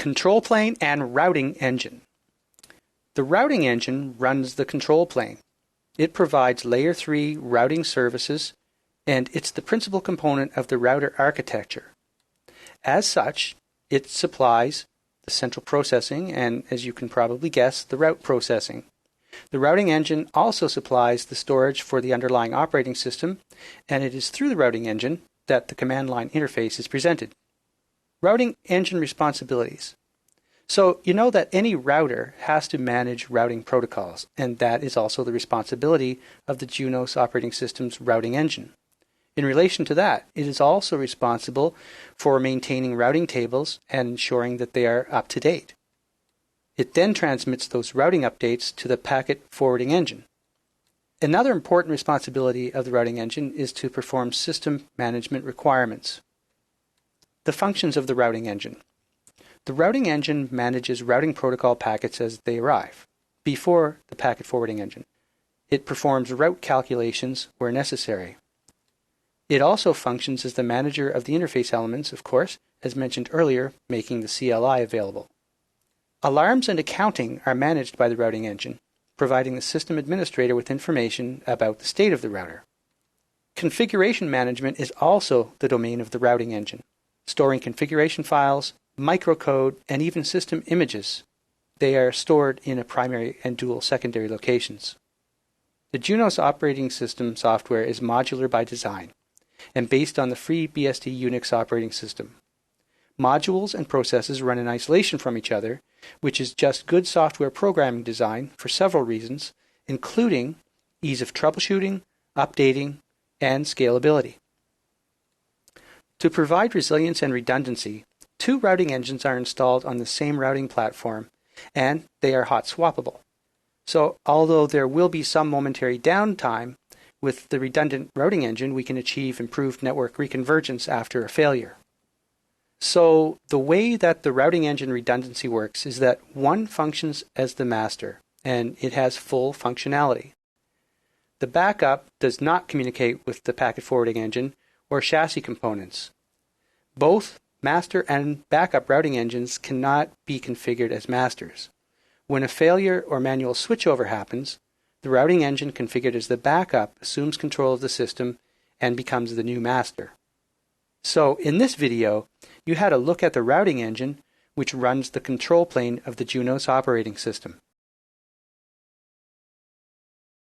Control plane and routing engine. The routing engine runs the control plane. It provides layer 3 routing services, and it's the principal component of the router architecture. As such, it supplies the central processing and, as you can probably guess, the route processing. The routing engine also supplies the storage for the underlying operating system, and it is through the routing engine that the command line interface is presented. Routing engine responsibilities. So you know that any router has to manage routing protocols, and that is also the responsibility of the Junos operating system's routing engine. In relation to that, it is also responsible for maintaining routing tables and ensuring that they are up to date. It then transmits those routing updates to the packet forwarding engine. Another important responsibility of the routing engine is to perform system management requirements. The functions of the routing engine. The routing engine manages routing protocol packets as they arrive, before the packet forwarding engine. It performs route calculations where necessary. It also functions as the manager of the interface elements, of course, as mentioned earlier, making the CLI available. Alarms and accounting are managed by the routing engine, providing the system administrator with information about the state of the router. Configuration management is also the domain of the routing engine, storing configuration files, microcode, and even system images. They are stored in a primary and dual secondary locations. The Junos operating system software is modular by design and based on the FreeBSD Unix operating system. Modules and processes run in isolation from each other, which is just good software programming design for several reasons, including ease of troubleshooting, updating, and scalability. To provide resilience and redundancy, 2 routing engines are installed on the same routing platform, and they are hot swappable. So although there will be some momentary downtime, with the redundant routing engine we can achieve improved network reconvergence after a failure. So the way that the routing engine redundancy works is that one functions as the master, and it has full functionality. The backup does not communicate with the packet forwarding engine or chassis components. Both master and backup routing engines cannot be configured as masters. When a failure or manual switchover happens, the routing engine configured as the backup assumes control of the system and becomes the new master. So in this video, you had a look at the routing engine, which runs the control plane of the Junos operating system.